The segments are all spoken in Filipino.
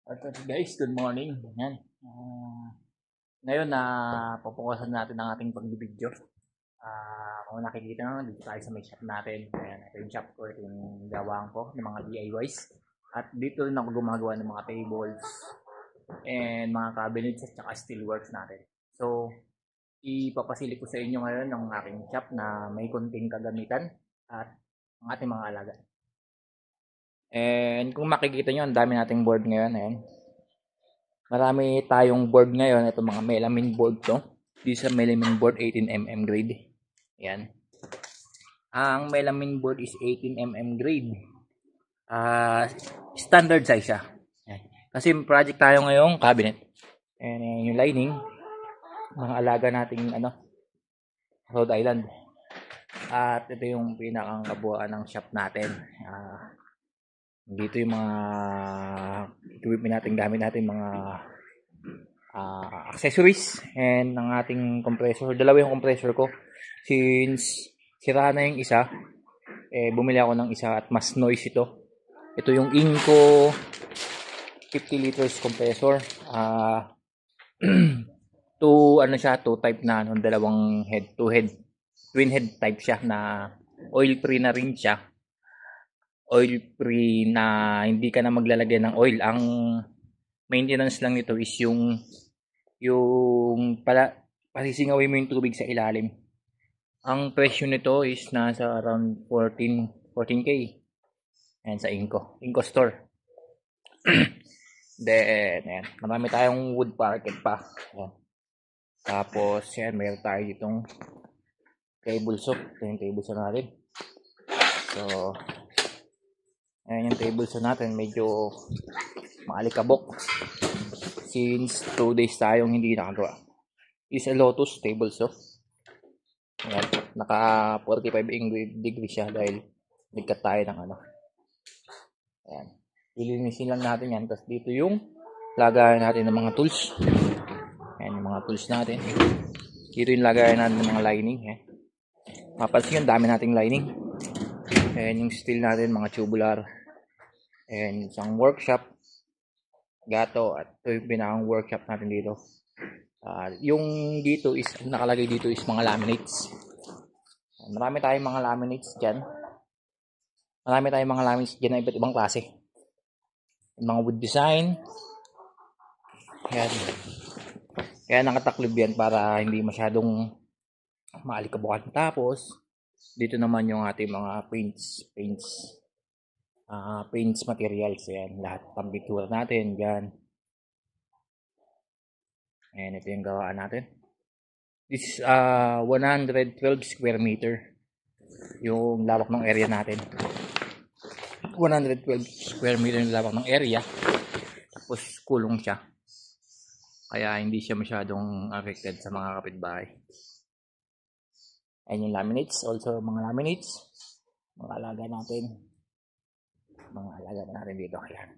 Okay guys, good morning. Yan. Ngayon na pupukasan natin ang ating pagbibideo. Kung nakikita nyo, dito tayo sa may shop natin. Ayan, ito yung shop ko, ito yung gawaan ko ng mga DIYs. At dito rin ako gumagawa ng mga tables and mga cabinets at saka steelworks natin. So, ipapasili ko sa inyo ngayon ng aking shop na may konting kagamitan at ang ating mga alaga. And kung makikita nyo, ang dami nating board ngayon. Ayan. Marami tayong board ngayon. Ito mga melamine board to. This is a melamine board 18mm grade. Ayan. Ang melamine board is 18mm grade. Standard size siya. Ayan. Kasi project tayo ngayong cabinet. And yung lining, mga alaga nating Rhode Island. At ito yung pinakang kabuuan ng shop natin. Dito yung mga equipment natin, gamit natin, mga accessories and ng ating compressor. Dalawa yung compressor ko. Since sira na yung isa, bumili ako ng isa at mas noise ito. Ito yung Inco 50 liters compressor. Two type na dalawang head, two head, twin head type siya na oil free na rin siya. Oil free na hindi ka na maglalagay ng oil. Ang maintenance lang nito is yung pasisingawin mo yung tubig sa ilalim. Ang presyo nito is nasa around 14k. Ayan sa Inco store. Then ayan, marami tayong wood parquet pa. Ayan. Tapos yan, meron tayo ditong table saw. Ito yung table saw natin. So ayan yung table saw natin, medyo maalikabok since 2 days tayong hindi nakagawa. Is a Lotus table saw. Ayan, naka 45 degrees siya dahil nagkat tayo ng ayan, ilinisin lang natin yan. Tapos dito yung lagayan natin ng mga tools. Ayan yung mga tools natin. Dito yung lagayan natin ng mga lining. Ayan, mapansin yung dami nating lining. Ayan yung steel natin, mga tubular. And isang workshop gato, at ito yung pinakang workshop natin dito. Yung dito is, nakalagay dito is mga laminates. Marami tayong mga laminates dyan. Marami tayong mga laminates dyan na iba't ibang klase. Mga wood design. Ayan. Kaya nakataklob yan para hindi masyadong maalikabukan. Tapos dito naman yung ating mga paints materials. Ayan, lahat ng pintura natin dyan. Ayan, ito yung gawaan natin. This is 112 square meter yung lawak ng area natin. 112 square meter yung lawak ng area. Tapos kulong siya, kaya hindi siya masyadong affected sa mga kapitbahay. Ayan yung laminates. Also mga laminates, mga alaga natin dito. Ayan.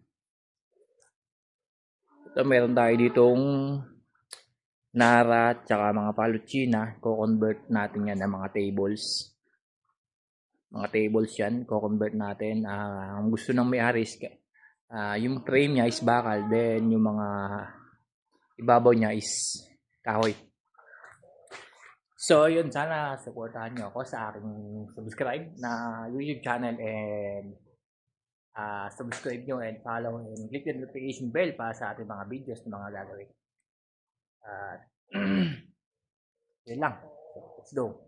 Ito, meron tayo ditong Nara tsaka mga Paluchina. Co-convert natin yan ng mga tables. Mga tables yan, co-convert natin. Ang gusto ng may-ari is yung frame niya is bakal, then yung mga ibabaw niya is kahoy. So yun, sana supportahan nyo ako sa aking subscribe na YouTube channel, and subscribe nyo and follow and click the notification bell para sa ating mga videos na mga gagawin. Yun lang. Let's go.